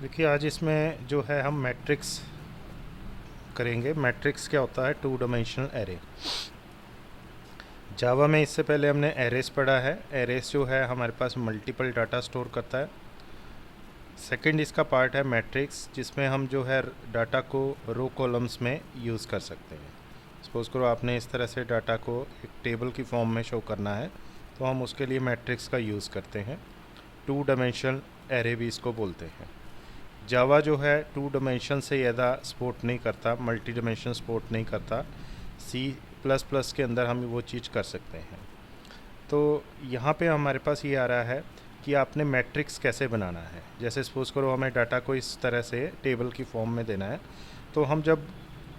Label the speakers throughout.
Speaker 1: देखिए आज इसमें जो है हम मैट्रिक्स करेंगे। मैट्रिक्स क्या होता है? Two dimensional array. जावा में इससे पहले हमने एरेस पढ़ा है। एरेस जो है हमारे पास मल्टीपल डाटा स्टोर करता है। सेकंड इसका पार्ट है मैट्रिक्स, जिसमें हम जो है डाटा को रो कॉलम्स में यूज़ कर सकते हैं। सपोज़ करो आपने इस तरह से डाटा को एक टेबल की फॉर्म में शो करना है, तो हम उसके लिए मैट्रिक्स का यूज़ करते हैं। टू डायमेंशनल एरे भी इसको बोलते हैं। जावा जो है टू डायमेंशन से ज़्यादा सपोर्ट नहीं करता, मल्टी डायमेंशन सपोर्ट नहीं करता। सी प्लस प्लस के अंदर हम वो चीज़ कर सकते हैं। तो यहाँ पे हमारे पास ये आ रहा है कि आपने मैट्रिक्स कैसे बनाना है। जैसे सपोज़ करो हमें डाटा को इस तरह से टेबल की फॉर्म में देना है, तो हम जब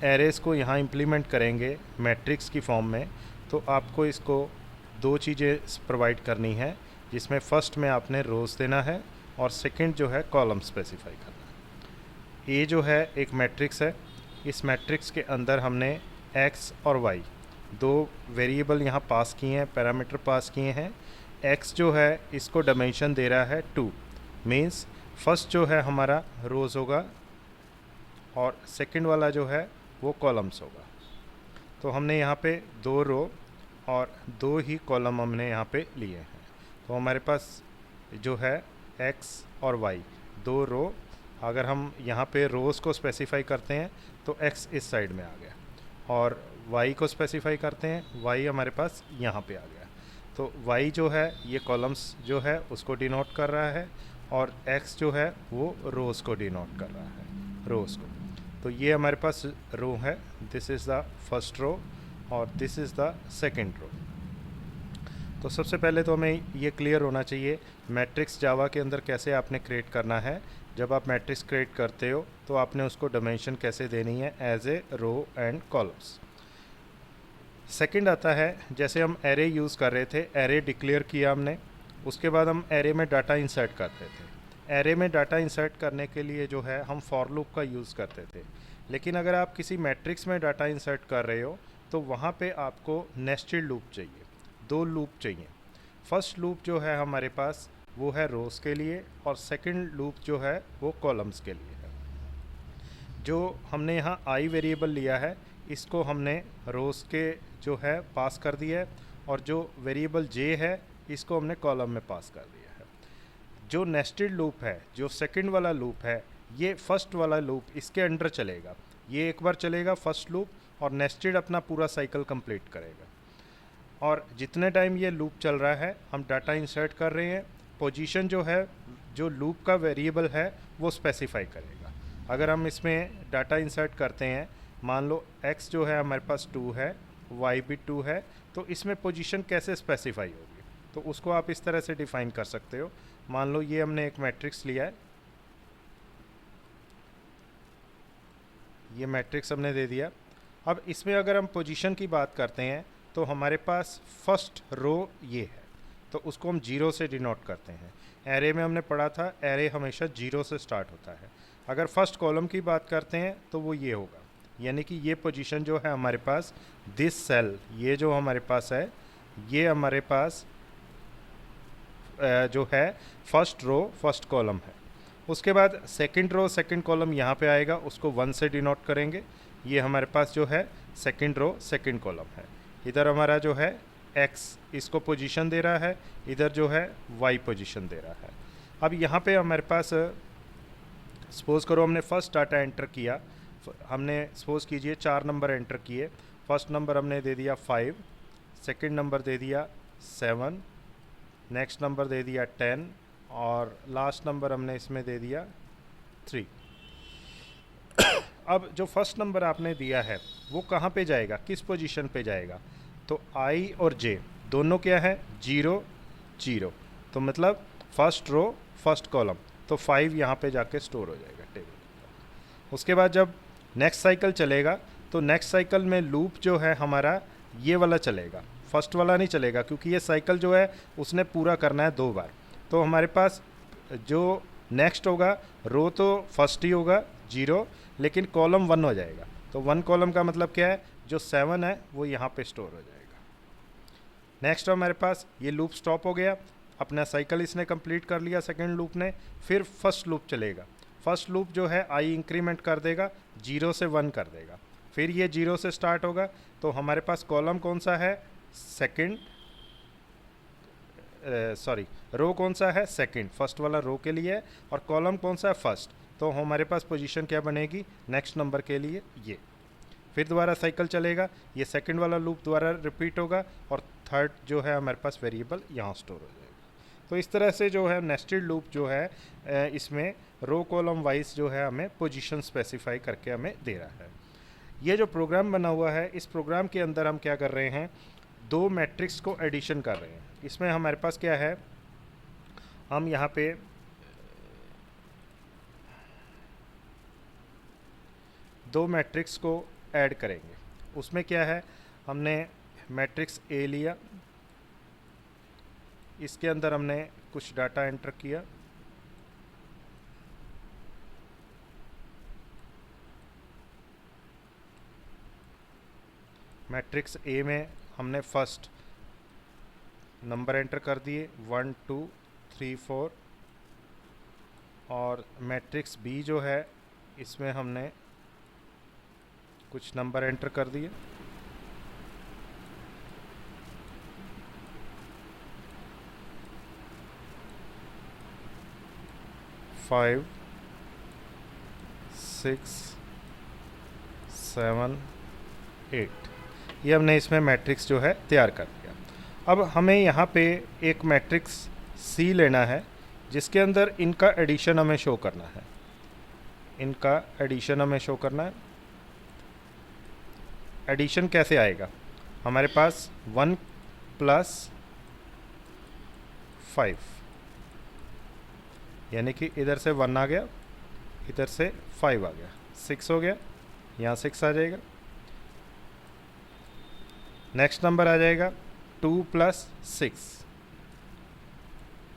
Speaker 1: एरेस को यहाँ इम्प्लीमेंट करेंगे मैट्रिक्स की फॉर्म में, तो आपको इसको दो चीज़ें प्रोवाइड करनी है, जिसमें फ़र्स्ट में आपने रोज़ देना है और सेकंड जो है कॉलम स्पेसिफाई करना है। ये जो है एक मैट्रिक्स है। इस मैट्रिक्स के अंदर हमने एक्स और वाई दो वेरिएबल यहाँ पास किए हैं, पैरामीटर पास किए हैं। एक्स जो है इसको डायमेंशन दे रहा है 2, मीन्स फर्स्ट जो है हमारा रोज़ होगा और सेकंड वाला जो है वो कॉलम्स होगा। तो हमने यहाँ पे दो रो और दो ही कॉलम हमने यहाँ पे लिए हैं। तो हमारे पास जो है एक्स और वाई दो रो। अगर हम यहाँ पे रोज़ को स्पेसिफाई करते हैं तो एक्स इस साइड में आ गया, और वाई को स्पेसिफाई करते हैं, वाई हमारे पास यहाँ पे आ गया। तो वाई जो है ये कॉलम्स जो है उसको डिनोट कर रहा है, और एक्स जो है वो रोज़ को डिनोट कर रहा है, रोज़ को। तो ये हमारे पास रो है, this is the first row और this is the second row. तो सबसे पहले तो हमें ये क्लियर होना चाहिए मैट्रिक्स जावा के अंदर कैसे आपने क्रिएट करना है। जब आप मैट्रिक्स क्रिएट करते हो तो आपने उसको डायमेंशन कैसे देनी है as a row and columns. Second आता है, जैसे हम एरे यूज़ कर रहे थे, एरे डिक्लेयर किया हमने, उसके बाद हम एरे में डाटा इंसर्ट करते थे। एरे में डाटा इंसर्ट करने के लिए जो है हम फॉर लूप का यूज़ करते थे। लेकिन अगर आप किसी मैट्रिक्स में डाटा इंसर्ट कर रहे हो तो वहाँ पे आपको नेस्टेड लूप चाहिए, दो लूप चाहिए। फर्स्ट लूप जो है हमारे पास वो है रोज़ के लिए, और सेकंड लूप जो है वो कॉलम्स के लिए है। जो हमने यहाँ आई वेरिएबल लिया है इसको हमने रोज़ के जो है पास कर दिया है, और जो वेरिएबल जे है इसको हमने कॉलम में पास कर दिया है। जो नेस्टेड लूप है, जो सेकंड वाला लूप है, ये फर्स्ट वाला लूप इसके अंडर चलेगा। ये एक बार चलेगा फर्स्ट लूप, और नेस्टेड अपना पूरा साइकिल कंप्लीट करेगा। और जितने टाइम ये लूप चल रहा है हम डाटा इंसर्ट कर रहे हैं, पोजीशन जो है जो लूप का वेरिएबल है वो स्पेसिफाई करेगा। अगर हम इसमें डाटा इंसर्ट करते हैं, मान लो x जो है हमारे पास 2 है, y भी 2 है, तो इसमें पोजीशन कैसे स्पेसिफाई होगी, तो उसको आप इस तरह से डिफाइन कर सकते हो। मान लो ये हमने एक मैट्रिक्स लिया है, ये मैट्रिक्स हमने दे दिया। अब इसमें अगर हम पोजीशन की बात करते हैं तो हमारे पास फर्स्ट रो ये है, तो उसको हम 0 से डिनोट करते हैं। एरे में हमने पढ़ा था एरे हमेशा 0 से स्टार्ट होता है। अगर फर्स्ट कॉलम की बात करते हैं तो वो ये होगा, यानी कि ये पोजीशन जो है हमारे पास, दिस सेल, ये जो हमारे पास है, ये हमारे पास जो है फर्स्ट रो फर्स्ट कॉलम है। उसके बाद सेकंड रो सेकंड कॉलम यहाँ पे आएगा, उसको 1 से डिनोट करेंगे। ये हमारे पास जो है सेकंड रो सेकंड कॉलम है। इधर हमारा जो है x इसको पोजीशन दे रहा है, इधर जो है y पोजीशन दे रहा है। अब यहाँ पे हमारे पास सपोज़ करो हमने फर्स्ट डाटा एंटर किया, हमने सपोज़ कीजिए 4 नंबर एंटर किए। फर्स्ट नंबर हमने दे दिया 5, सेकंड नंबर दे दिया 7, नेक्स्ट नंबर दे दिया 10, और लास्ट नंबर हमने इसमें दे दिया 3। अब जो फर्स्ट नंबर आपने दिया है वो कहाँ पे जाएगा, किस पोजीशन पे जाएगा, तो आई और जे दोनों क्या है, 0 0, तो मतलब फर्स्ट रो फर्स्ट कॉलम, तो 5 यहाँ पे जाके स्टोर हो जाएगा टेबल। उसके बाद जब नेक्स्ट साइकिल चलेगा तो नेक्स्ट साइकिल में लूप जो है हमारा ये वाला चलेगा, फर्स्ट वाला नहीं चलेगा, क्योंकि ये साइकिल जो है उसने पूरा करना है 2 बार। तो हमारे पास जो नेक्स्ट होगा रो तो फर्स्ट ही होगा 0, लेकिन कॉलम 1 हो जाएगा। तो 1 कॉलम का मतलब क्या है, जो 7 है वो यहाँ पे स्टोर हो जाएगा। नेक्स्ट हमारे पास ये लूप स्टॉप हो गया, अपना साइकिल इसने कंप्लीट कर लिया सेकंड लूप ने, फिर फर्स्ट लूप चलेगा। फर्स्ट लूप जो है आई इंक्रीमेंट कर देगा, 0 से 1 कर देगा, फिर ये 0 से स्टार्ट होगा। तो हमारे पास कॉलम कौन सा है, सेकंड, सॉरी रो कौन सा है, सेकंड, फर्स्ट वाला रो के लिए है, और कॉलम कौन सा है, फर्स्ट। तो हमारे पास पोजीशन क्या बनेगी नेक्स्ट नंबर के लिए, ये। फिर दोबारा साइकिल चलेगा, ये सेकंड वाला लूप दोबारा रिपीट होगा, और थर्ड जो है हमारे पास वेरिएबल यहाँ स्टोर हो जाएगा। तो इस तरह से जो है नेस्टेड लूप जो है इसमें रो कॉलम वाइज जो है हमें पोजीशन स्पेसिफाई करके हमें दे रहा है। ये जो प्रोग्राम बना हुआ है, इस प्रोग्राम के अंदर हम क्या कर रहे हैं, दो मैट्रिक्स को एडिशन कर रहे हैं। इसमें हमारे पास क्या है, हम यहाँ पे दो मैट्रिक्स को ऐड करेंगे। उसमें क्या है, हमने मैट्रिक्स ए लिया, इसके अंदर हमने कुछ डाटा एंटर किया, मैट्रिक्स ए में हमने फर्स्ट नंबर एंटर कर दिए 1 2 3 4, और मैट्रिक्स बी जो है इसमें हमने कुछ नंबर एंटर कर दिए, 5 6 7 8। ये हमने इसमें मैट्रिक्स जो है तैयार कर दिया। अब हमें यहाँ पे एक मैट्रिक्स सी लेना है, जिसके अंदर इनका एडिशन हमें शो करना है, इनका एडिशन हमें शो करना है। एडिशन कैसे आएगा, हमारे पास 1 + 5, यानी कि इधर से 1 आ गया, इधर से 5 आ गया, 6 हो गया, यहाँ 6 आ जाएगा। नेक्स्ट नंबर आ जाएगा 2 + 6,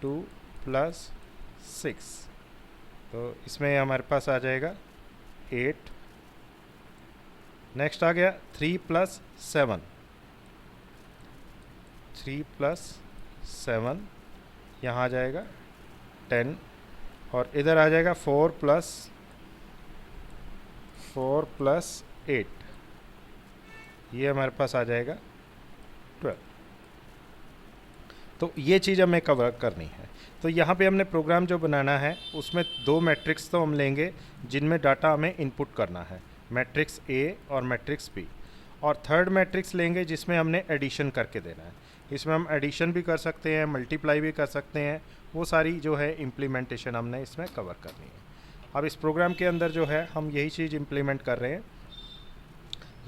Speaker 1: 2 + 6, तो इसमें हमारे पास आ जाएगा 8। नेक्स्ट आ गया 3 + 7, 3 + 7, यहाँ आ जाएगा 10, और इधर आ जाएगा 4 + 8, ये हमारे पास आ जाएगा 12। तो ये चीज़ हमें कवर करनी है। तो यहाँ पे हमने प्रोग्राम जो बनाना है उसमें दो मैट्रिक्स तो हम लेंगे जिनमें डाटा हमें इनपुट करना है, मैट्रिक्स ए और मैट्रिक्स बी, और थर्ड मैट्रिक्स लेंगे जिसमें हमने एडिशन करके देना है। इसमें हम एडिशन भी कर सकते हैं, मल्टीप्लाई भी कर सकते हैं, वो सारी जो है इम्प्लीमेंटेशन हमने इसमें कवर करनी है। अब इस प्रोग्राम के अंदर जो है हम यही चीज़ इम्प्लीमेंट कर रहे हैं।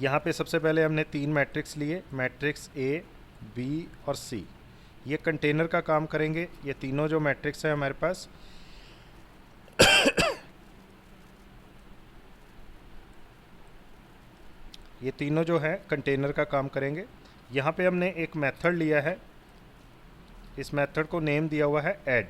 Speaker 1: यहाँ पे सबसे पहले हमने 3 मैट्रिक्स लिए, मैट्रिक्स ए, बी और सी। ये कंटेनर का काम करेंगे। ये तीनों जो मैट्रिक्स हैं हमारे पास ये तीनों जो है कंटेनर का काम करेंगे। यहाँ पे हमने एक मेथड लिया है, इस मेथड को नेम दिया हुआ है add.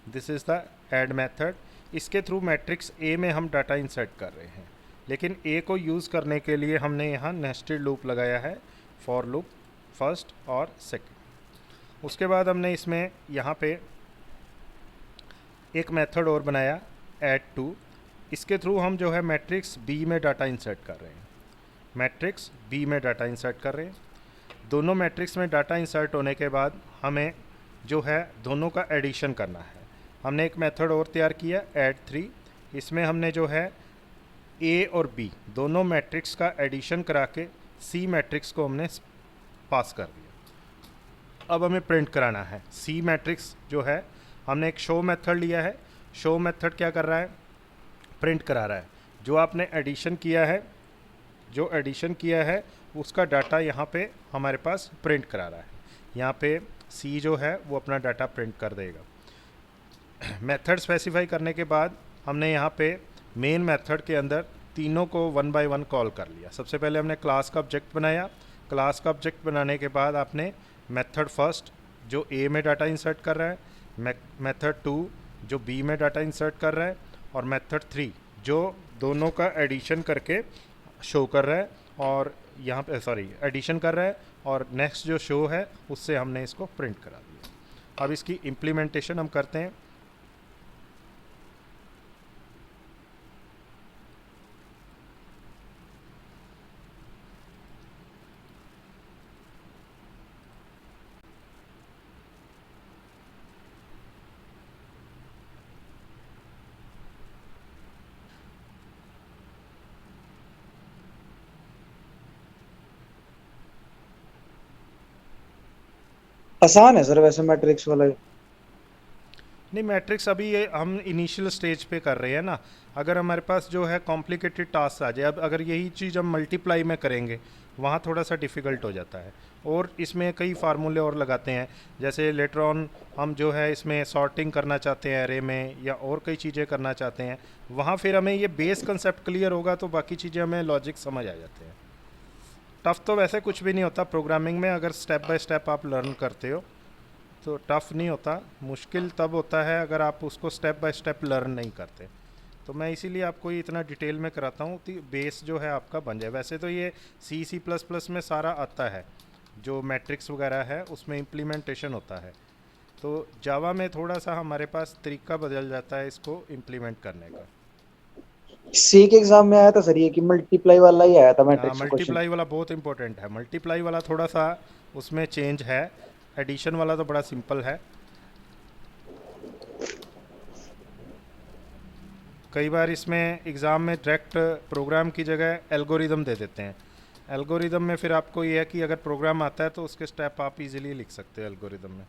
Speaker 1: This is the add method. इसके थ्रू मैट्रिक्स ए में हम डाटा इंसर्ट कर रहे हैं, लेकिन ए को यूज़ करने के लिए हमने यहाँ नेस्टेड लूप लगाया है, फॉर लूप फर्स्ट और सेकंड। उसके बाद हमने इसमें यहाँ पे एक मेथड और बनाया ऐड टू। इसके थ्रू हम जो है मैट्रिक्स बी में डाटा इंसर्ट कर रहे हैं, मैट्रिक्स बी में डाटा इंसर्ट कर रहे हैं। दोनों मैट्रिक्स में डाटा इंसर्ट होने के बाद हमें जो है दोनों का एडिशन करना है। हमने एक मेथड और तैयार किया ऐड 3। इसमें हमने जो है ए और बी दोनों मैट्रिक्स का एडिशन करा के सी मैट्रिक्स को हमने पास कर दिया। अब हमें प्रिंट कराना है सी मैट्रिक्स जो है। हमने एक शो मेथड लिया है। शो मेथड क्या कर रहा है, प्रिंट करा रहा है जो आपने एडिशन किया है, जो एडिशन किया है उसका डाटा यहाँ पे हमारे पास प्रिंट करा रहा है। यहाँ पे सी जो है वो अपना डाटा प्रिंट कर देगा। मेथड स्पेसिफाई करने के बाद हमने यहाँ पे मेन मेथड के अंदर तीनों को 1 बाय 1 कॉल कर लिया। सबसे पहले हमने क्लास का ऑब्जेक्ट बनाया। क्लास का ऑब्जेक्ट बनाने के बाद आपने मेथड फर्स्ट जो ए में डाटा इंसर्ट कर रहा है, मेथड 2 जो बी में डाटा इंसर्ट कर रहा है, और मेथड 3 जो दोनों का एडिशन करके शो कर रहा है, और यहाँ पे एडिशन कर रहा है, और नेक्स्ट जो शो है उससे हमने इसको प्रिंट करा दिया। अब इसकी इम्प्लीमेंटेशन हम करते हैं।
Speaker 2: आसान है सर वैसे मैट्रिक्स वाला।
Speaker 1: नहीं, मैट्रिक्स अभी ये हम इनिशियल स्टेज पे कर रहे हैं ना। अगर हमारे पास जो है कॉम्प्लिकेटेड टास्क आ जाए, अब अगर यही चीज़ हम मल्टीप्लाई में करेंगे, वहाँ थोड़ा सा डिफ़िकल्ट हो जाता है। और इसमें कई फार्मूले और लगाते हैं, जैसे लेटर ऑन हम जो है इसमें सॉर्टिंग करना चाहते हैं एरे में, या और कई चीज़ें करना चाहते हैं। वहाँ फिर हमें ये बेस कंसेप्ट क्लियर होगा तो बाकी चीज़ें हमें लॉजिक समझ आ जाते हैं। टफ तो वैसे कुछ भी नहीं होता प्रोग्रामिंग में, अगर स्टेप बाय स्टेप आप लर्न करते हो तो टफ नहीं होता। मुश्किल तब होता है अगर आप उसको स्टेप बाय स्टेप लर्न नहीं करते। तो मैं इसीलिए आपको ये इतना डिटेल में कराता हूँ कि बेस जो है आपका बन जाए। वैसे तो ये सी प्लस प्लस में सारा आता है, जो मैट्रिक्स वगैरह है उसमें इम्प्लीमेंटेशन होता है। तो जावा में थोड़ा सा हमारे पास तरीका बदल जाता है इसको इम्प्लीमेंट करने का।
Speaker 2: सी के एग्जाम में आया था सर ये कि मल्टीप्लाई वाला ही आया था
Speaker 1: हाँ,
Speaker 2: मैट्रिक्स का क्वेश्चन।
Speaker 1: मल्टीप्लाई वाला बहुत इंपॉर्टेंट है। मल्टीप्लाई वाला थोड़ा सा उसमें चेंज है। एडिशन वाला तो बड़ा सिंपल है। कई बार इसमें एग्ज़ाम में डायरेक्ट प्रोग्राम की जगह एल्गोरिदम दे देते हैं। एल्गोरिदम में फिर आपको ये है कि अगर प्रोग्राम आता है तो उसके स्टेप आप इजीली लिख सकते हो एल्गोरिदम में।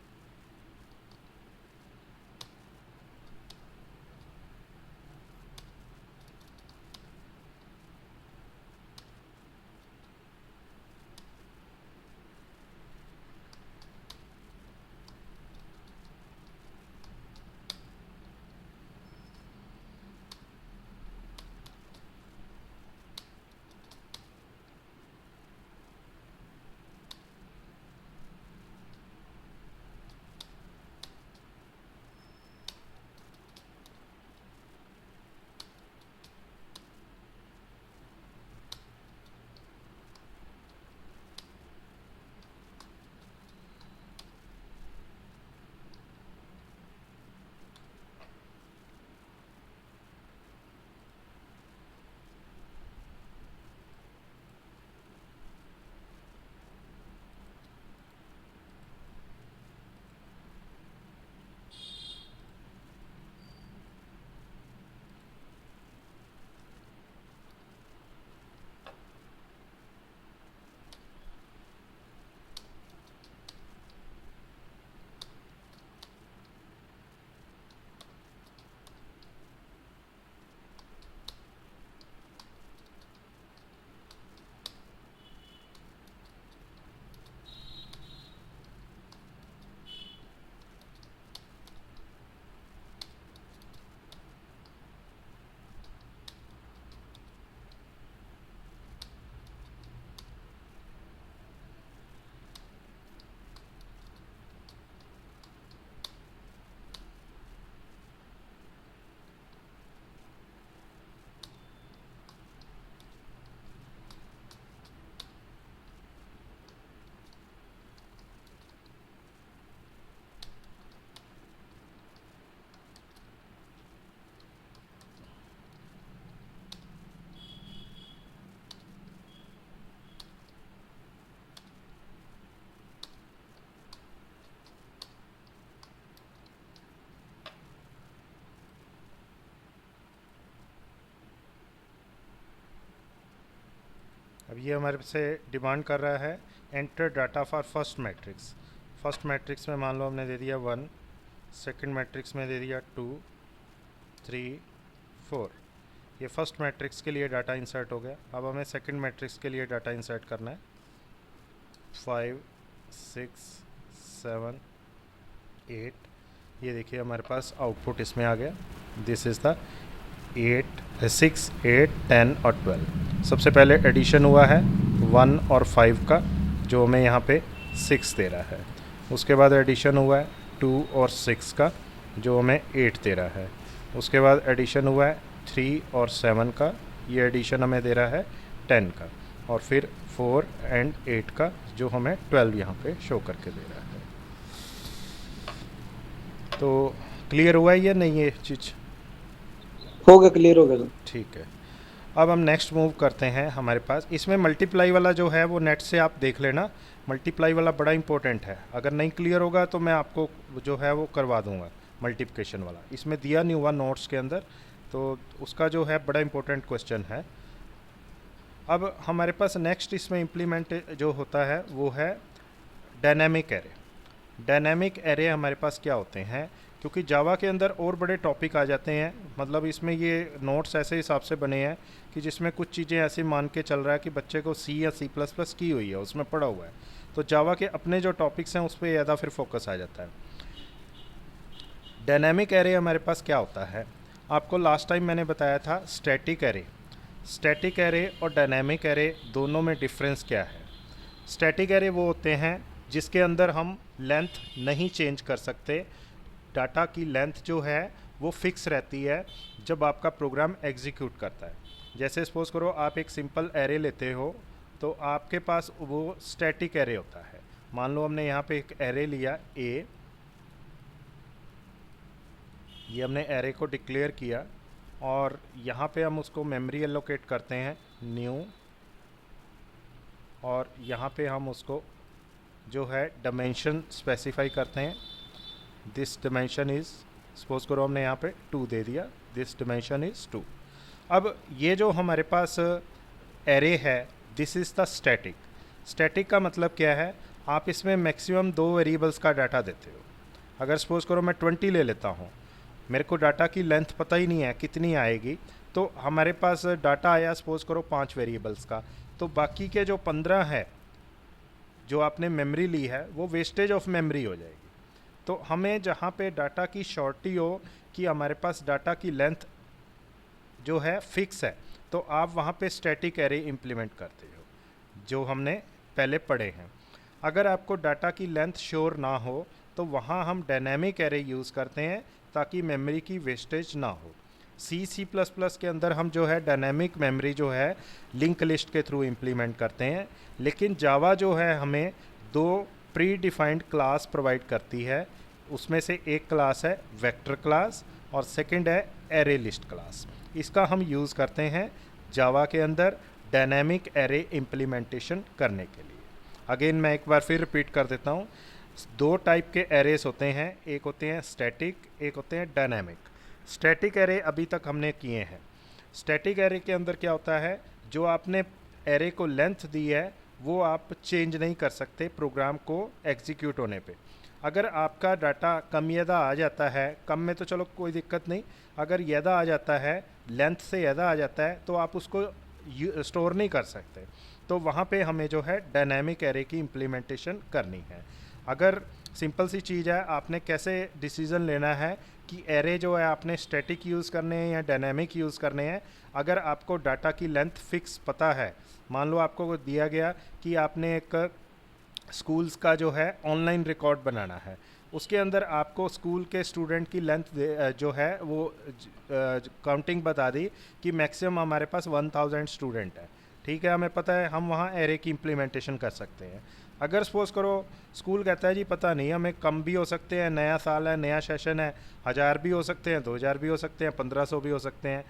Speaker 1: अब ये हमारे से डिमांड कर रहा है enter data for first matrix. First matrix में मान लो हमने दे दिया 1, सेकंड मैट्रिक्स में दे दिया 2, 3, 4। ये फर्स्ट मैट्रिक्स के लिए डाटा इंसर्ट हो गया। अब हमें सेकंड मैट्रिक्स के लिए डाटा इंसर्ट करना है। 5, 6, 7, 8। ये देखिए हमारे पास आउटपुट इसमें आ गया। दिस इज़ द 6, 8, 10 और 12। सबसे पहले एडिशन हुआ है 1 और 5 का, जो हमें यहाँ पे 6 दे रहा है। उसके बाद एडिशन हुआ है 2 और 6 का, जो हमें 8 दे रहा है। उसके बाद एडिशन हुआ है 3 और 7 का, ये एडिशन हमें दे रहा है 10 का। और फिर 4 एंड 8 का, जो हमें 12 यहाँ पे शो करके दे रहा है। तो क्लियर हुआ है या नहीं ये चीज़?
Speaker 2: हो गया, क्लियर हो गया सर।
Speaker 1: ठीक है। अब हम नेक्स्ट मूव करते हैं। हमारे पास इसमें मल्टीप्लाई वाला जो है वो नेट से आप देख लेना। मल्टीप्लाई वाला बड़ा इंपॉर्टेंट है। अगर नहीं क्लियर होगा तो मैं आपको जो है वो करवा दूंगा। मल्टीप्लिकेशन वाला इसमें दिया नहीं हुआ नोट्स के अंदर, तो उसका जो है बड़ा इंपॉर्टेंट क्वेश्चन है। अब हमारे पास नेक्स्ट इसमें इम्प्लीमेंट जो होता है वो है डायनेमिक एरे। डायनेमिक एरे हमारे पास क्या होते हैं, क्योंकि जावा के अंदर और बड़े टॉपिक आ जाते हैं, मतलब इसमें ये नोट्स ऐसे हिसाब से बने हैं कि जिसमें कुछ चीज़ें ऐसे मान के चल रहा है कि बच्चे को सी या सी प्लस प्लस की हुई है उसमें पढ़ा हुआ है, तो जावा के अपने जो टॉपिक्स हैं उस पर ज़्यादा फिर फोकस आ जाता है। डायनेमिक एरे हमारे पास क्या होता है, आपको लास्ट टाइम मैंने बताया था स्टैटिक एरे। स्टैटिक एरे और डायनेमिक एरे दोनों में डिफरेंस क्या है। स्टैटिक एरे वो होते हैं जिसके अंदर हम लेंथ नहीं चेंज कर सकते, डाटा की लेंथ जो है वो फिक्स रहती है जब आपका प्रोग्राम एग्जीक्यूट करता है। जैसे सपोज करो आप एक सिंपल एरे लेते हो तो आपके पास वो स्टैटिक एरे होता है। मान लो हमने यहाँ पे एक एरे लिया ए, ये हमने एरे को डिक्लेयर किया और यहाँ पे हम उसको मेमोरी एलोकेट करते हैं न्यू, और यहाँ पे हम उसको जो है डायमेंशन स्पेसिफाई करते हैं। दिस डायमेंशन इज़, सपोज करो हमने यहाँ पे 2 दे दिया, दिस डायमेंशन इज़ 2। अब ये जो हमारे पास एरे है this is the static. Static का मतलब क्या है, आप इसमें मैक्सिमम 2 वेरिएबल्स का डाटा देते हो। अगर सपोज करो मैं 20 ले लेता हूँ, मेरे को डाटा की लेंथ पता ही नहीं है कितनी आएगी, तो हमारे पास डाटा आया सपोज करो 5 वेरिएबल्स का, तो बाकी के जो 15 है जो आपने मेमोरी ली है वो वेस्टेज ऑफ मेमोरी हो जाएगी। तो हमें जहाँ पे डाटा की शॉर्टी हो कि हमारे पास डाटा की लेंथ जो है फिक्स है, तो आप वहाँ पे स्टैटिक एरे इम्प्लीमेंट करते हो जो हमने पहले पढ़े हैं। अगर आपको डाटा की लेंथ श्योर ना हो तो वहाँ हम डायनेमिक एरे यूज़ करते हैं ताकि मेमोरी की वेस्टेज ना हो। सी प्लस प्लस के अंदर हम जो है डायनेमिक मेमोरी जो है लिंक लिस्ट के थ्रू इम्प्लीमेंट करते हैं, लेकिन जावा जो है हमें 2 प्री डिफाइंड क्लास प्रोवाइड करती है। उसमें से एक क्लास है वेक्टर क्लास और सेकंड है एरे लिस्ट क्लास। इसका हम यूज़ करते हैं जावा के अंदर डायनेमिक एरे इम्प्लीमेंटेशन करने के लिए। अगेन मैं एक बार फिर रिपीट कर देता हूँ, 2 टाइप के एरेस होते हैं, एक होते हैं स्टैटिक, एक होते हैं डायनेमिक। स्टैटिक एरे अभी तक हमने किए हैं। स्टैटिक एरे के अंदर क्या होता है, जो आपने एरे को लेंथ दी है वो आप चेंज नहीं कर सकते प्रोग्राम को एग्जीक्यूट होने पे। अगर आपका डाटा कम ज़्यादा आ जाता है, कम में तो चलो कोई दिक्कत नहीं, अगर ज़्यादा आ जाता है, लेंथ से ज़्यादा आ जाता है, तो आप उसको स्टोर नहीं कर सकते। तो वहाँ पे हमें जो है डायनेमिक एरे की इम्प्लीमेंटेशन करनी है। अगर सिंपल सी चीज़ है, आपने कैसे डिसीज़न लेना है कि एरे जो है आपने स्टैटिक यूज़ करने हैं या डायनेमिक यूज़ करने हैं। अगर आपको डाटा की लेंथ फिक्स पता है, मान लो आपको दिया गया कि आपने एक स्कूल्स का जो है ऑनलाइन रिकॉर्ड बनाना है, उसके अंदर आपको स्कूल के स्टूडेंट की लेंथ जो है वो काउंटिंग बता दी कि मैक्सिमम हमारे पास 1000 स्टूडेंट है, ठीक है, हमें पता है हम वहाँ एरे की इम्प्लीमेंटेशन कर सकते हैं। अगर सपोज करो स्कूल कहता है जी पता नहीं, हमें कम भी हो सकते हैं, नया साल है, नया सेशन है, 1000 भी हो सकते हैं, 2000 भी हो सकते हैं, 1500 भी हो सकते हैं,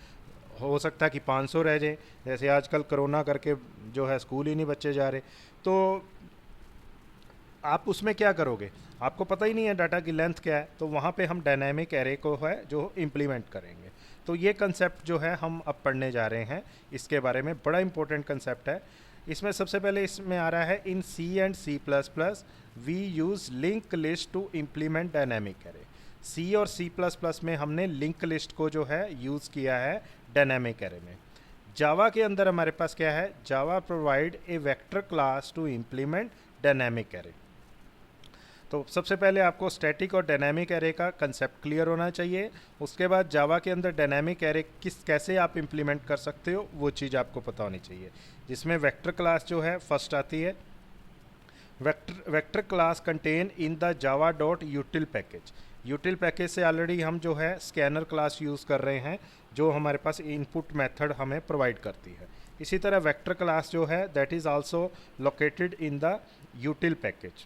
Speaker 1: हो सकता है कि 500 रह जाए, जैसे आजकल कोरोना करके जो है स्कूल ही नहीं बच्चे जा रहे। तो आप उसमें क्या करोगे, आपको पता ही नहीं है डाटा की लेंथ क्या है, तो वहाँ पे हम डायनेमिक एरे को है जो इम्प्लीमेंट करेंगे। तो ये कंसेप्ट जो है हम अब पढ़ने जा रहे हैं, इसके बारे में बड़ा इंपॉर्टेंट कंसेप्ट है। इसमें सबसे पहले इसमें आ रहा है in C and C plus plus we use link list to implement dynamic array. C और सी प्लस प्लस में हमने लिंक लिस्ट को जो है यूज़ किया है डायनेमिक एरे में। जावा के अंदर हमारे पास क्या है, Java provide a vector class to implement dynamic array. तो सबसे पहले आपको स्टैटिक और डायनेमिक एरे का कंसेप्ट क्लियर होना चाहिए। उसके बाद जावा के अंदर डायनेमिक एरे कैसे आप इम्प्लीमेंट कर सकते हो वो चीज़ आपको पता होनी चाहिए, जिसमें वेक्टर क्लास जो है फर्स्ट आती है। Vector class contain in the Java dot यूटिल package. यूटिल package से ऑलरेडी हम जो है स्कैनर क्लास यूज़ कर रहे हैं जो हमारे पास इनपुट मेथड हमें प्रोवाइड करती है। इसी तरह वेक्टर क्लास जो है that is also located in the util package.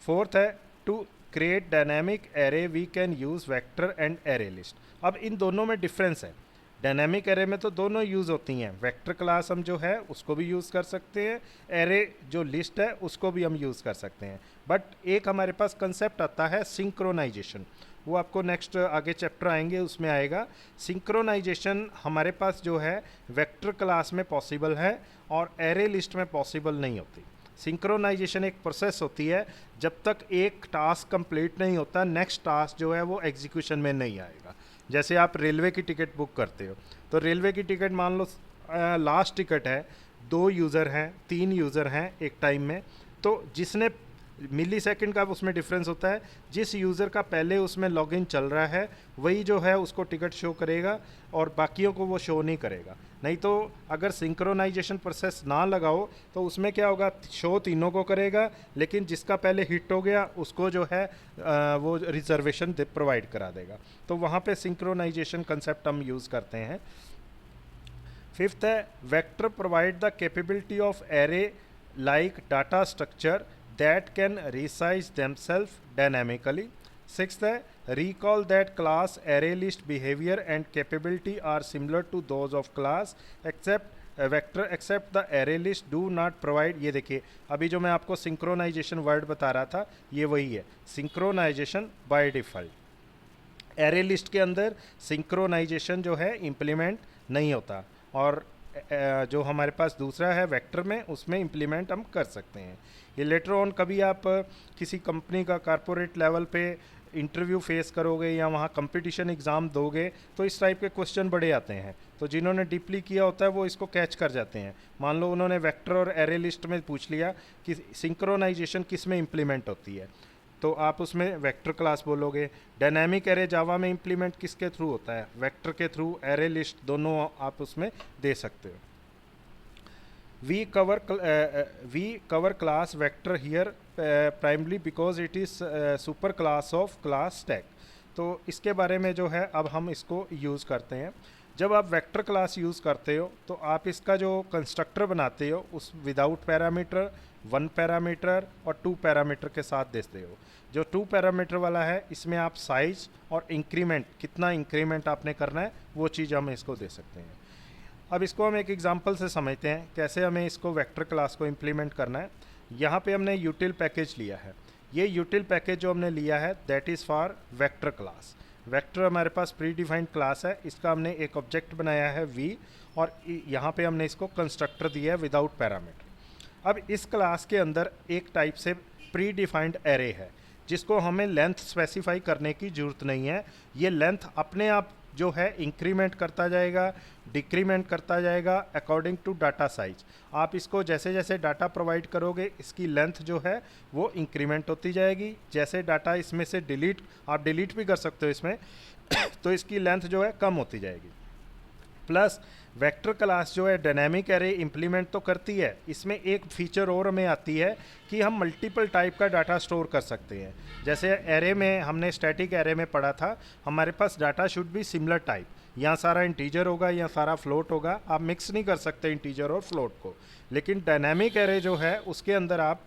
Speaker 1: Fourth है to create dynamic array we can use vector and array list. अब इन दोनों में डिफरेंस है, डायनेमिक एरे में तो दोनों यूज़ होती हैं, वेक्टर क्लास हम जो है उसको भी यूज़ कर सकते हैं, एरे जो लिस्ट है उसको भी हम यूज़ कर सकते हैं। बट एक हमारे पास कंसेप्ट आता है सिंक्रोनाइजेशन, वो आपको नेक्स्ट आगे चैप्टर आएंगे उसमें आएगा। सिंक्रोनाइजेशन हमारे पास जो है वेक्टर क्लास में पॉसिबल है और एरे लिस्ट में पॉसिबल नहीं होती। सिंक्रोनाइजेशन एक प्रोसेस होती है, जब तक एक टास्क कंप्लीट नहीं होता नेक्स्ट टास्क जो है वो एग्जीक्यूशन में नहीं आएगा। जैसे आप रेलवे की टिकट बुक करते हो, तो रेलवे की टिकट मान लो लास्ट टिकट है, 2 यूज़र हैं 3 यूज़र हैं एक टाइम में, तो जिसने मिली सेकेंड का उसमें डिफरेंस होता है, जिस यूज़र का पहले उसमें लॉगिन चल रहा है वही जो है उसको टिकट शो करेगा और बाकियों को वो शो नहीं करेगा। नहीं तो अगर सिंक्रोनाइजेशन प्रोसेस ना लगाओ तो उसमें क्या होगा, शो तीनों को करेगा लेकिन जिसका पहले हिट हो गया उसको जो है वो रिजर्वेशन प्रोवाइड करा देगा। तो वहाँ पे सिंक्रोनाइजेशन कंसेप्ट हम यूज़ करते हैं। फिफ्थ है vector provide the capability of array like data structure that can resize themselves dynamically. Sixth है recall that class array list behavior and capability are similar to those of class except vector except the array list do not provide। ये देखिए अभी जो मैं आपको synchronisation word बता रहा था ये वही है, synchronization by default. Array list के अंदर सिंक्रोनाइजेशन जो है इम्प्लीमेंट नहीं होता, और जो हमारे पास दूसरा है वेक्टर में उसमें इम्प्लीमेंट हम कर सकते हैं। ये लेटर ऑन कभी आप किसी कंपनी का कॉरपोरेट लेवल पे इंटरव्यू फेस करोगे या वहाँ कंपटीशन एग्ज़ाम दोगे तो इस टाइप के क्वेश्चन बड़े आते हैं, तो जिन्होंने डीपली किया होता है वो इसको कैच कर जाते हैं। मान लो उन्होंने वेक्टर और एरे लिस्ट में पूछ लिया कि सिंक्रोनाइजेशन किस में इम्प्लीमेंट होती है, तो आप उसमें वेक्टर क्लास बोलोगे। डायनामिक एरे जावा में इम्प्लीमेंट किसके थ्रू होता है, वेक्टर के थ्रू, एरे लिस्ट दोनों आप उसमें दे सकते हो। We cover class vector here primarily because it is super class of class stack. तो इसके बारे में जो है अब हम इसको यूज़ करते हैं। जब आप वेक्टर क्लास यूज़ करते हो तो आप इसका जो कंस्ट्रक्टर बनाते हो उस विदाउट पैरामीटर, 1 पैरामीटर और 2 पैरामीटर के साथ देते हो। जो 2 पैरामीटर वाला है इसमें आप साइज और इंक्रीमेंट, कितना इंक्रीमेंट आपने करना है वो चीज़ हम इसको दे सकते हैं। अब इसको हम एक एग्जांपल से समझते हैं कैसे हमें इसको वेक्टर क्लास को इम्प्लीमेंट करना है। यहाँ पे हमने यूटिल पैकेज लिया है, ये यूटिल पैकेज जो हमने लिया है that is for vector class. Vector हमारे पास प्री डिफाइंड क्लास है, इसका हमने एक ऑब्जेक्ट बनाया है v, और यहाँ पे हमने इसको कंस्ट्रक्टर दिया है विदाउट पैरामीटर। अब इस क्लास के अंदर एक टाइप से प्री डिफाइंड एरे है जिसको हमें लेंथ स्पेसिफाई करने की ज़रूरत नहीं है। ये लेंथ अपने आप जो है इंक्रीमेंट करता जाएगा, डिक्रीमेंट करता जाएगा अकॉर्डिंग टू डाटा साइज। आप इसको जैसे जैसे डाटा प्रोवाइड करोगे इसकी लेंथ जो है वो इंक्रीमेंट होती जाएगी। जैसे डाटा इसमें से डिलीट, आप डिलीट भी कर सकते हो इसमें तो इसकी लेंथ जो है कम होती जाएगी। प्लस वेक्टर क्लास जो है डायनामिक एरे इम्प्लीमेंट तो करती है, इसमें एक फीचर और हमें आती है कि हम मल्टीपल टाइप का डाटा स्टोर कर सकते हैं। जैसे एरे में हमने स्टैटिक एरे में पढ़ा था, हमारे पास data should be similar type, यहाँ सारा इंटीजर होगा या सारा फ्लोट होगा, आप मिक्स नहीं कर सकते इंटीजर और फ्लोट को। लेकिन डायनामिक एरे जो है उसके अंदर आप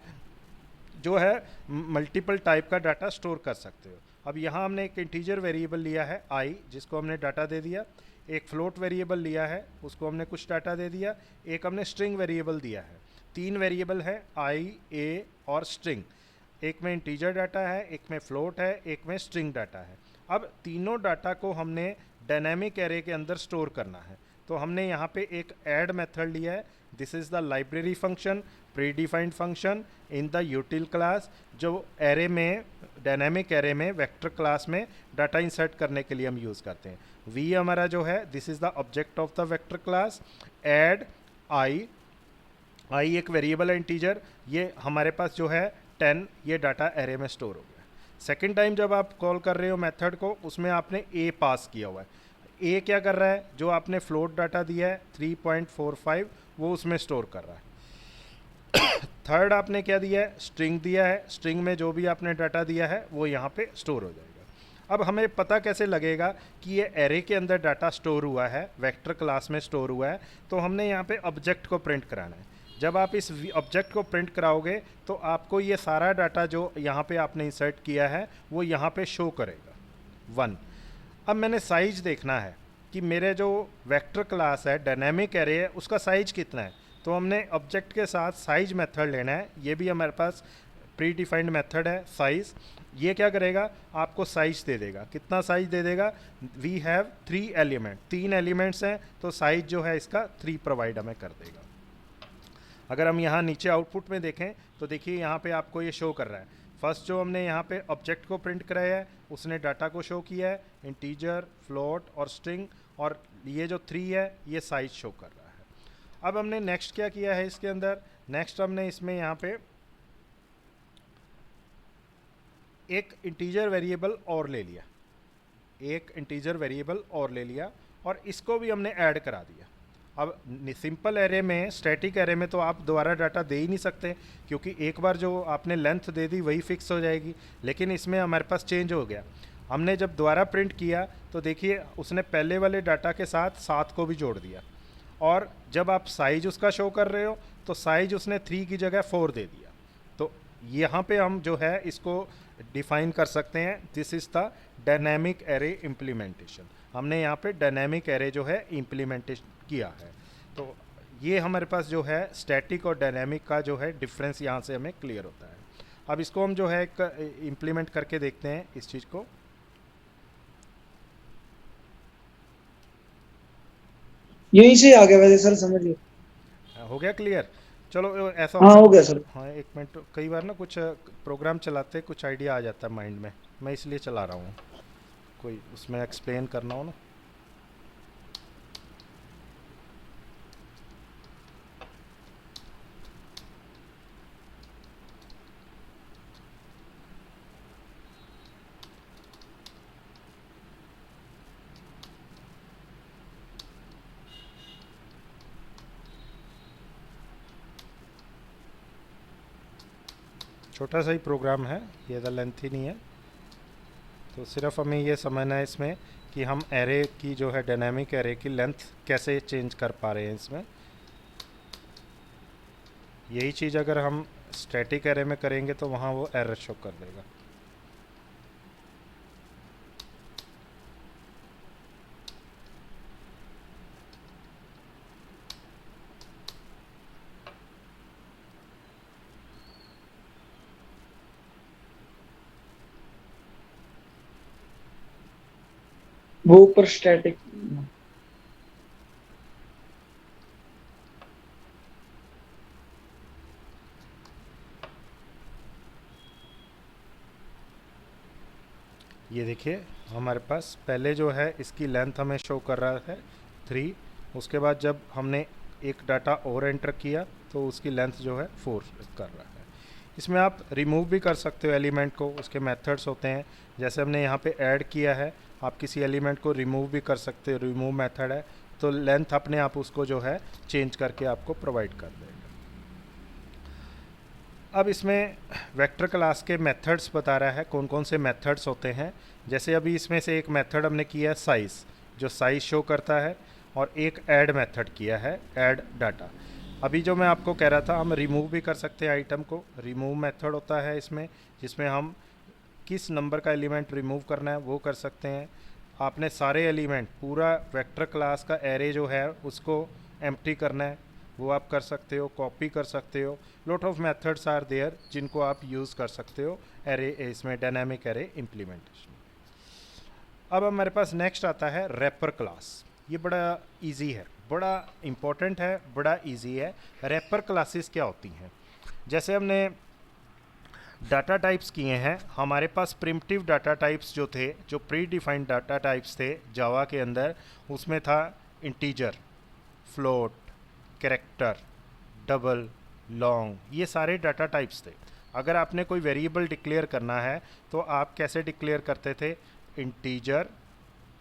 Speaker 1: जो है मल्टीपल टाइप का डाटा स्टोर कर सकते हो। अब यहाँ हमने एक इंटीजर वेरिएबल लिया है i, जिसको हमने डाटा दे दिया, एक फ्लोट वेरिएबल लिया है उसको हमने कुछ डाटा दे दिया, एक हमने स्ट्रिंग वेरिएबल दिया है। 3 वेरिएबल है i, a और स्ट्रिंग, एक में इंटीजर डाटा है, एक में फ्लोट है, एक में स्ट्रिंग डाटा है। अब तीनों डाटा को हमने डायनामिक एरे के अंदर स्टोर करना है, तो हमने यहाँ पे एक ऐड मेथड लिया है। This is the library function, pre defined function in the यूटिल class, जो एरे में, डायनामिक एरे में वेक्टर क्लास में डाटा इंसर्ट करने के लिए हम यूज़ करते हैं। वी हमारा जो है this is the object of the vector class. Add I एक वेरिएबल है इंटीजर, ये हमारे पास जो है 10 ये डाटा एरे में स्टोर हो गया। सेकेंड टाइम जब आप कॉल कर रहे हो मेथड को, उसमें आपने ए पास किया हुआ है। ए क्या कर रहा है, जो आपने फ्लोट डाटा दिया है 3.45 वो उसमें स्टोर कर रहा है। थर्ड आपने क्या दिया है, स्ट्रिंग दिया है, स्ट्रिंग में जो भी आपने डाटा दिया है वो यहाँ पे स्टोर हो जाएगा। अब हमें पता कैसे लगेगा कि ये एरे के अंदर डाटा स्टोर हुआ है, वेक्टर क्लास में स्टोर हुआ है, तो हमने यहाँ पे ऑब्जेक्ट को प्रिंट कराना है। जब आप इस ऑब्जेक्ट को प्रिंट कराओगे तो आपको ये सारा डाटा जो यहाँ पे आपने इंसर्ट किया है वो यहाँ पे शो करेगा 1। अब मैंने साइज देखना है कि मेरे जो वेक्टर क्लास है, डायनामिक एरे है, उसका साइज कितना है, तो हमने ऑब्जेक्ट के साथ साइज मेथड लेना है। ये भी हमारे पास प्री डिफाइंड मेथड है साइज। ये क्या करेगा, आपको साइज दे देगा। कितना साइज दे देगा, वी हैव 3 एलिमेंट, 3 एलिमेंट्स हैं तो साइज जो है इसका 3 प्रोवाइड हमें कर देगा। अगर हम यहाँ नीचे आउटपुट में देखें तो देखिए यहाँ पे आपको ये शो कर रहा है। फर्स्ट जो हमने यहाँ पे ऑब्जेक्ट को प्रिंट कराया है उसने डाटा को शो किया है, इंटीजर, फ्लोट और स्ट्रिंग, और ये जो 3 है ये साइज शो कर रहा है। अब हमने नेक्स्ट क्या किया है इसके अंदर, नेक्स्ट हमने इसमें यहाँ पे एक इंटीजर वेरिएबल और ले लिया, एक इंटीजर वेरिएबल और ले लिया और इसको भी हमने ऐड करा दिया। अब सिंपल एरे में, स्टैटिक एरे में तो आप दोबारा डाटा दे ही नहीं सकते क्योंकि एक बार जो आपने लेंथ दे दी वही फिक्स हो जाएगी, लेकिन इसमें हमारे पास चेंज हो गया। हमने जब दोबारा प्रिंट किया तो देखिए उसने पहले वाले डाटा के साथ 7 को भी जोड़ दिया, और जब आप साइज उसका शो कर रहे हो तो साइज उसने 3 की जगह 4 दे दिया। तो यहाँ पे हम जो है इसको डिफाइन कर सकते हैं, this is the dynamic array implementation. हमने यहाँ पे डायनेमिक एरे जो है इम्प्लीमेंटेशन किया है। तो ये हमारे पास जो है स्टैटिक और डायनेमिक का जो है डिफरेंस यहाँ से हमें क्लियर होता है। अब इसको हम जो है इम्प्लीमेंट करके देखते हैं इस चीज़ को।
Speaker 2: यहीं से आ गया वैसे सर, समझिए।
Speaker 1: हो गया क्लियर? चलो ऐसा
Speaker 2: हाँ
Speaker 1: होता
Speaker 2: हो
Speaker 1: है।
Speaker 2: गया सर।
Speaker 1: हाँ एक मिनट, कई बार ना कुछ प्रोग्राम चलाते कुछ आइडिया आ जाता है माइंड में, मैं इसलिए चला रहा हूँ, कोई उसमें एक्सप्लेन करना हो ना। छोटा सा ही प्रोग्राम है, ये ज़्यादा लेंथी नहीं है। तो सिर्फ हमें ये समझना है इसमें कि हम एरे की जो है डायनामिक एरे की लेंथ कैसे चेंज कर पा रहे हैं इसमें। यही चीज़ अगर हम स्टैटिक एरे में करेंगे तो वहाँ वो एरर शो कर देगा।
Speaker 2: वो ऊपर स्टैटिक।
Speaker 1: ये देखिए हमारे पास पहले जो है इसकी लेंथ हमें शो कर रहा है 3, उसके बाद जब हमने एक डाटा और एंटर किया तो उसकी लेंथ जो है 4 कर रहा है। इसमें आप रिमूव भी कर सकते हो एलिमेंट को, उसके मेथड्स होते हैं। जैसे हमने यहाँ पे ऐड किया है, आप किसी एलिमेंट को रिमूव भी कर सकते हो, रिमूव मेथड है, तो लेंथ अपने आप उसको जो है चेंज करके आपको प्रोवाइड कर देगा। अब इसमें वेक्टर क्लास के मेथड्स बता रहा है कौन कौन से मेथड्स होते हैं। जैसे अभी इसमें से एक मेथड हमने किया है साइज़, जो साइज़ शो करता है, और एक ऐड मेथड किया है ऐड डाटा। अभी जो मैं आपको कह रहा था, हम रिमूव भी कर सकते हैं आइटम को। रिमूव मेथड होता है इसमें, जिसमें हम किस नंबर का एलिमेंट रिमूव करना है वो कर सकते हैं। आपने सारे एलिमेंट, पूरा वेक्टर क्लास का एरे जो है उसको एम्प्टी करना है, वो आप कर सकते हो, कॉपी कर सकते हो। Lot of methods are there जिनको आप यूज़ कर सकते हो एरे, इसमें डायनामिक एरे इम्प्लीमेंटेशन। अब हमारे पास नेक्स्ट आता है रैपर क्लास। ये बड़ा इजी है, बड़ा इम्पोर्टेंट है, बड़ा इजी है। रैपर क्लासेस क्या होती हैं? जैसे हमने डाटा टाइप्स किए हैं, हमारे पास प्रिमिटिव डाटा टाइप्स जो थे, जो प्री डिफाइंड डाटा टाइप्स थे जावा के अंदर, उसमें था integer, float, character, double, long, ये सारे डाटा टाइप्स थे। अगर आपने कोई वेरिएबल डिक्लेयर करना है तो आप कैसे डिक्लेयर करते थे? इंटीजर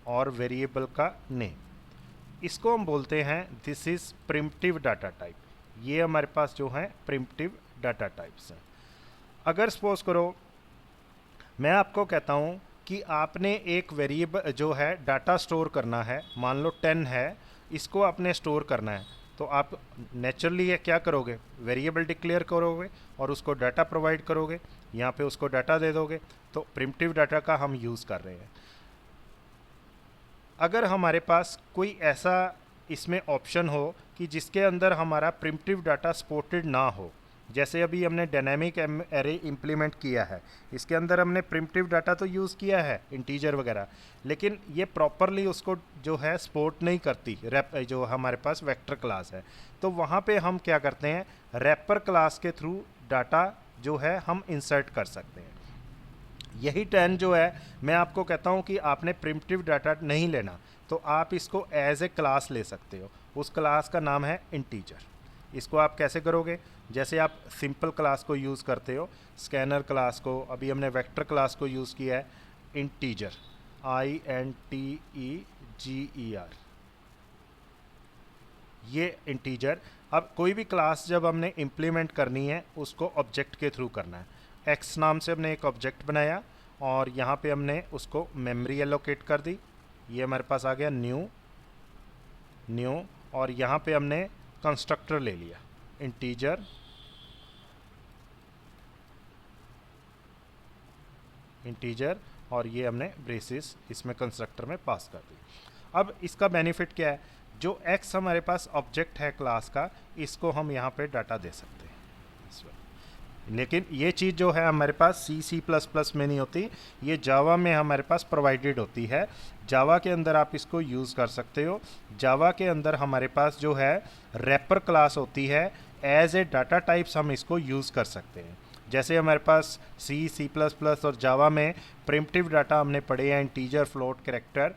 Speaker 1: और वेरिएबल का नेम। इसको हम बोलते हैं this is primitive data type. ये हमारे पास जो है प्रिमिटिव डाटा टाइप्स हैं। अगर सपोज करो मैं आपको कहता हूँ कि आपने एक वेरिएबल जो है डाटा स्टोर करना है, मान लो 10 है, इसको आपने स्टोर करना है, तो आप नेचुरली ये क्या करोगे? वेरिएबल डिक्लेयर करोगे और उसको डाटा प्रोवाइड करोगे, यहाँ पे उसको डाटा दे दोगे। तो प्रिमिटिव डाटा का हम यूज़ कर रहे हैं। अगर हमारे पास कोई ऐसा इसमें ऑप्शन हो कि जिसके अंदर हमारा प्रिमिटिव डाटा सपोर्टेड ना हो, जैसे अभी हमने डायनेमिक एरे इम्प्लीमेंट किया है, इसके अंदर हमने प्रिमिटिव डाटा तो यूज़ किया है इंटीजर वगैरह, लेकिन ये प्रॉपरली उसको जो है सपोर्ट नहीं करती रैप जो हमारे पास वेक्टर क्लास है। तो वहाँ पे हम क्या करते हैं, रैपर क्लास के थ्रू डाटा जो है हम इंसर्ट कर सकते हैं। यही टर्न जो है मैं आपको कहता हूँ कि आपने प्रिमिटिव डाटा नहीं लेना, तो आप इसको एज ए क्लास ले सकते हो। उस क्लास का नाम है इंटीजर। इसको आप कैसे करोगे, जैसे आप सिंपल क्लास को यूज़ करते हो, स्कैनर क्लास को, अभी हमने वेक्टर क्लास को यूज़ किया है इंटीजर, INTEGER, ये इंटीजर। अब कोई भी क्लास जब हमने इम्प्लीमेंट करनी है उसको ऑब्जेक्ट के थ्रू करना है। एक्स नाम से हमने एक ऑब्जेक्ट बनाया और यहाँ पे हमने उसको मेमोरी एलोकेट कर दी, ये हमारे पास आ गया न्यू, और यहाँ पे हमने कंस्ट्रक्टर ले लिया इंटीजर, और ये हमने ब्रेसिस इसमें कंस्ट्रक्टर में पास कर दी। अब इसका बेनिफिट क्या है, जो एक्स हमारे पास ऑब्जेक्ट है क्लास का, इसको हम यहाँ पे डाटा दे सकते हैं। लेकिन ये चीज़ जो है हमारे पास C++ में नहीं होती, ये जावा में हमारे पास प्रोवाइडेड होती है। जावा के अंदर आप इसको यूज़ कर सकते हो। जावा के अंदर हमारे पास जो है रैपर क्लास होती है, एज ए डाटा टाइप्स हम इसको यूज़ कर सकते हैं। जैसे हमारे पास C++ और जावा में प्रिमिटिव डाटा हमने पढ़े हैं, इंटीजर, फ्लोट, कैरेक्टर।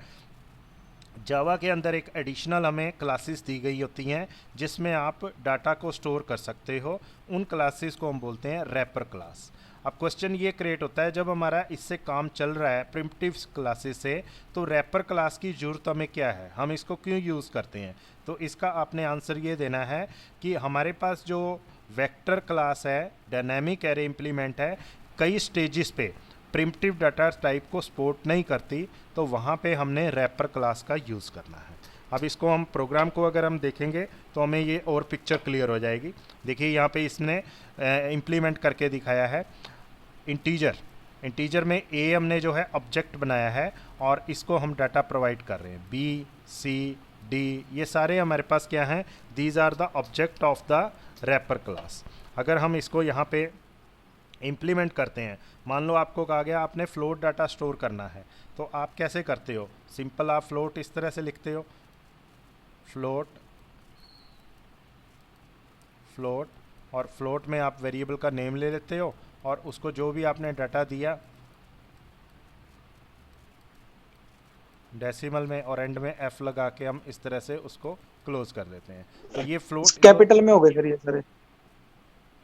Speaker 1: जावा के अंदर एक एडिशनल हमें क्लासेस दी गई होती हैं जिसमें आप डाटा को स्टोर कर सकते हो। उन क्लासेस को हम बोलते हैं रैपर क्लास। अब क्वेश्चन ये क्रिएट होता है, जब हमारा इससे काम चल रहा है प्रिमिटिव क्लासेस से, तो रैपर क्लास की ज़रूरत हमें क्या है, हम इसको क्यों यूज़ करते हैं। तो इसका आपने आंसर ये देना है कि हमारे पास जो वेक्टर क्लास है, डायनेमिक एरे इम्प्लीमेंट है, कई स्टेजेस पे प्रिमिटिव डाटा टाइप को सपोर्ट नहीं करती, तो वहाँ पे हमने रैपर क्लास का यूज़ करना है। अब इसको हम प्रोग्राम को अगर हम देखेंगे तो हमें ये और पिक्चर क्लियर हो जाएगी। देखिए यहाँ पे इसने इम्प्लीमेंट करके दिखाया है इंटीजर में ए हमने जो है ऑब्जेक्ट बनाया है और इसको हम डाटा प्रोवाइड कर रहे हैं, B, C, D, ये सारे हमारे पास क्या हैं, these are the object of the wrapper class. अगर हम इसको यहाँ पे इम्प्लीमेंट करते हैं, मान लो आपको कहा गया आपने फ्लोट डाटा स्टोर करना है, तो आप कैसे करते हो, सिंपल आप फ्लोट इस तरह से लिखते हो, फ्लोट, और फ्लोट में आप वेरिएबल का नेम ले लेते हो और उसको जो भी आपने डाटा दिया डेसिमल में और एंड में F लगा के हम इस तरह से उसको क्लोज कर देते हैं। तो ये फ्लोट
Speaker 2: कैपिटल में हो गया सर, ये सर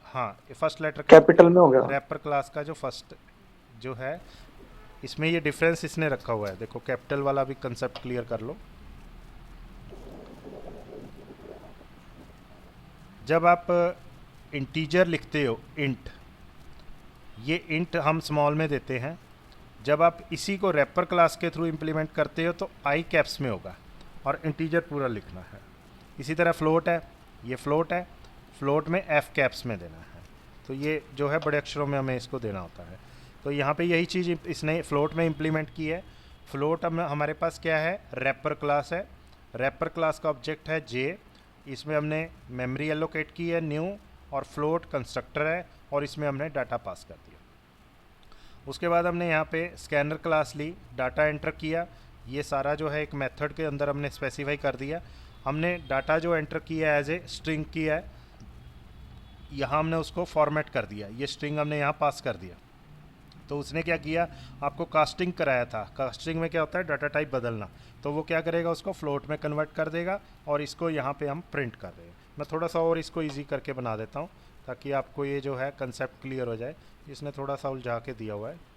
Speaker 1: हाँ, फर्स्ट लेटर
Speaker 2: कैपिटल में हो गया।
Speaker 1: रैपर क्लास का जो फर्स्ट जो है, इसमें ये डिफरेंस इसने रखा हुआ है, देखो कैपिटल वाला भी कंसेप्ट क्लियर कर लो। जब आप इंटीजर लिखते हो इंट, ये इंट हम स्मॉल में देते हैं। जब आप इसी को रैपर क्लास के थ्रू इम्प्लीमेंट करते हो तो आई कैप्स में होगा और इंटीजर पूरा लिखना है। इसी तरह फ्लोट है, ये फ्लोट है, फ्लोट में F कैप्स में देना है। तो ये जो है बड़े अक्षरों में हमें इसको देना होता है। तो यहाँ पे यही चीज़ इसने फ्लोट में इम्प्लीमेंट की है। फ्लोट में हमारे पास क्या है, रैपर क्लास है। रैपर क्लास का ऑब्जेक्ट है J, इसमें हमने मेमोरी एलोकेट की है न्यू, और फ्लोट कंस्ट्रक्टर है और इसमें हमने डाटा पास कर दिया। उसके बाद हमने यहाँ पे स्कैनर क्लास ली, डाटा एंटर किया, ये सारा जो है एक मेथड के अंदर हमने स्पेसिफाई कर दिया। हमने डाटा जो एंटर किया है एज ए स्ट्रिंग किया है, यहाँ हमने उसको फॉर्मेट कर दिया, ये स्ट्रिंग हमने यहाँ पास कर दिया। तो उसने क्या किया, आपको कास्टिंग कराया था, कास्टिंग में क्या होता है डाटा टाइप बदलना, तो वो क्या करेगा, उसको फ्लोट में कन्वर्ट कर देगा और इसको यहाँ पे हम प्रिंट कर रहे हैं। मैं थोड़ा सा और इसको इजी करके बना देता हूँ ताकि आपको ये जो है कंसेप्ट क्लियर हो जाए। इसने थोड़ा सा उलझा के दिया हुआ है।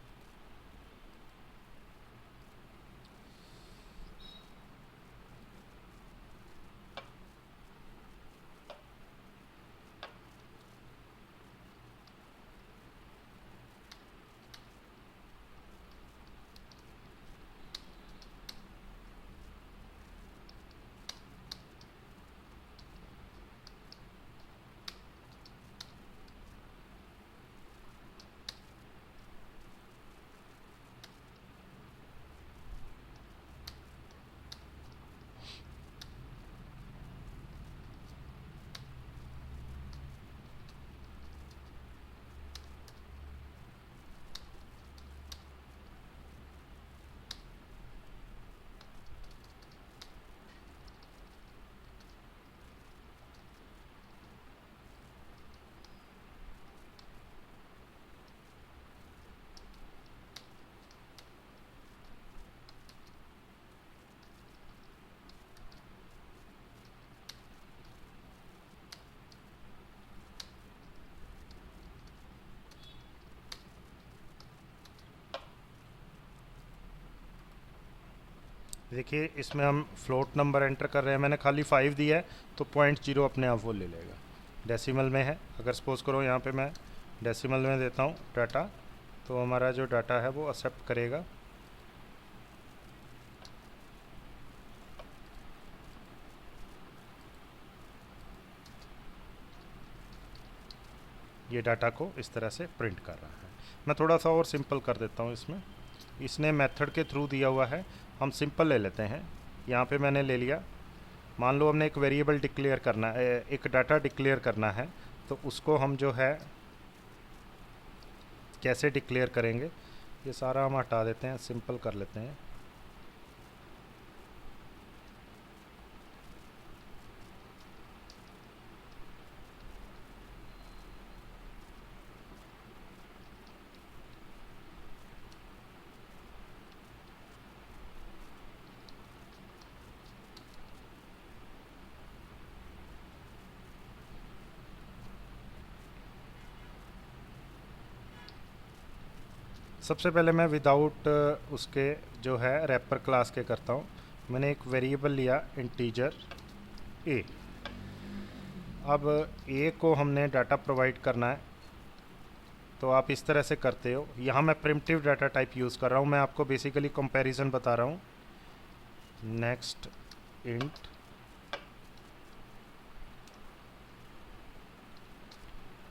Speaker 1: देखिए इसमें हम फ्लोट नंबर एंटर कर रहे हैं, मैंने खाली 5 दिया है तो 0.0 अपने आप वो ले लेगा। डेसिमल में है, अगर सपोज़ करो यहाँ पे मैं डेसिमल में देता हूँ डाटा, तो हमारा जो डाटा है वो एक्सेप्ट करेगा। ये डाटा को इस तरह से प्रिंट कर रहा है। मैं थोड़ा सा और सिंपल कर देता हूँ इसमें। इसने मेथड के थ्रू दिया हुआ है, हम सिंपल ले लेते हैं। यहाँ पे मैंने ले लिया, मान लो हमने एक वेरिएबल डिक्लेयर करना है, एक डाटा डिक्लेयर करना है, तो उसको हम जो है कैसे डिक्लेयर करेंगे, ये सारा हम हटा देते हैं, सिंपल कर लेते हैं। सबसे पहले मैं विदाउट उसके जो है रैपर क्लास के करता हूँ। मैंने एक वेरिएबल लिया इंटीजर ए। अब ए को हमने डाटा प्रोवाइड करना है, तो आप इस तरह से करते हो। यहाँ मैं प्रिमिटिव डाटा टाइप यूज़ कर रहा हूँ, मैं आपको बेसिकली कंपैरिजन बता रहा हूँ। नेक्स्ट इंट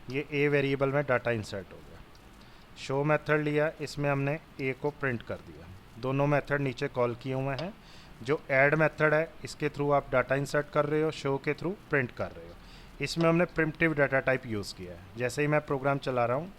Speaker 1: ये ए वेरिएबल में डाटा इंसर्ट हो गया। शो मेथड लिया, इसमें हमने ए को प्रिंट कर दिया। दोनों मेथड नीचे कॉल किए हुए हैं। जो ऐड मेथड है इसके थ्रू आप डाटा इंसर्ट कर रहे हो, शो के थ्रू प्रिंट कर रहे हो। इसमें हमने प्रिमिटिव डाटा टाइप यूज़ किया है। जैसे ही मैं प्रोग्राम चला रहा हूँ,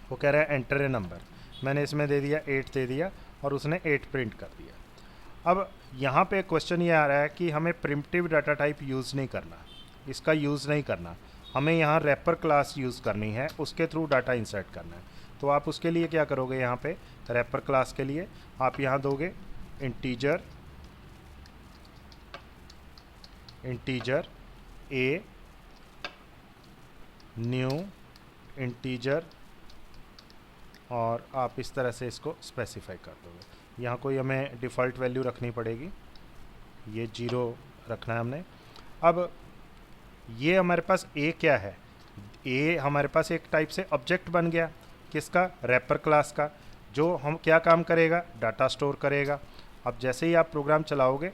Speaker 1: वो कह रहा है एंटर ए नंबर, मैंने इसमें दे दिया 8 दे दिया और उसने 8 प्रिंट कर दिया। अब यहाँ पे क्वेश्चन ये आ रहा है कि हमें प्रिमिटिव डाटा टाइप यूज़ नहीं करना, इसका यूज़ नहीं करना, हमें यहाँ रैपर क्लास यूज़ करनी है, उसके थ्रू डाटा इंसर्ट करना है। तो आप उसके लिए क्या करोगे, यहाँ पे रैपर क्लास के लिए आप यहाँ दोगे इंटीजर ए न्यू इंटीजर, और आप इस तरह से इसको स्पेसिफाई कर दोगे। यहाँ कोई हमें डिफ़ॉल्ट वैल्यू रखनी पड़ेगी, ये 0 रखना है हमने। अब ये हमारे पास ए क्या है, ए हमारे पास एक टाइप से ऑब्जेक्ट बन गया, किसका, रैपर क्लास का, जो हम क्या काम करेगा, डाटा स्टोर करेगा। अब जैसे ही आप प्रोग्राम चलाओगे,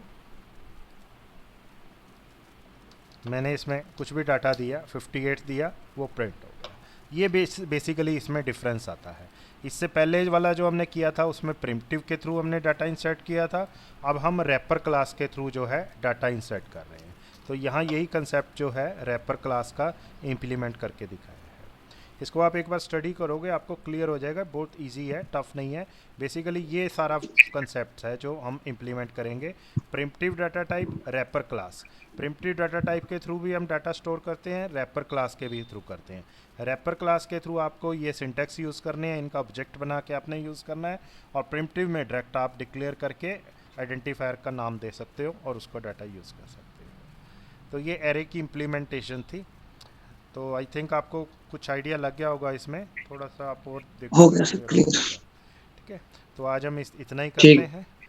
Speaker 1: मैंने इसमें कुछ भी डाटा दिया, 58 दिया, वो प्रिंट हो गया। ये बेसिकली इसमें डिफरेंस आता है। इससे पहले वाला जो हमने किया था उसमें प्रिमिटिव के थ्रू हमने डाटा इंसर्ट किया था, अब हम रैपर क्लास के थ्रू जो है डाटा इंसर्ट कर रहे हैं। तो यहाँ यही कंसेप्ट जो है रैपर क्लास का इम्प्लीमेंट करके दिखाया है। इसको आप एक बार स्टडी करोगे आपको क्लियर हो जाएगा, बहुत इजी है, टफ नहीं है। बेसिकली ये सारा कंसेप्ट है जो हम इम्प्लीमेंट करेंगे। Primitive data type, wrapper class. Primitive data type के थ्रू भी हम डाटा स्टोर करते हैं, रैपर क्लास के भी थ्रू करते हैं। रैपर क्लास के थ्रू आपको ये सिंटैक्स यूज़ करने हैं, इनका ऑब्जेक्ट बना के आपने यूज़ करना है, और प्रिमिटिव में डायरेक्ट आप डिक्लेयर करके आइडेंटिफायर का नाम दे सकते हो और उसको डाटा यूज़ कर सकते हो। तो ये एरे की इम्प्लीमेंटेशन थी। तो आई थिंक आपको कुछ आइडिया लग गया होगा इसमें, थोड़ा सा आप और
Speaker 2: हो
Speaker 1: देखोगे
Speaker 2: गया
Speaker 1: तो
Speaker 2: सर,
Speaker 1: क्लियर हो
Speaker 2: क्लियर।
Speaker 1: जाएगा। ठीक है, तो आज हम इतना ही करते
Speaker 2: ठीक।
Speaker 1: हैं।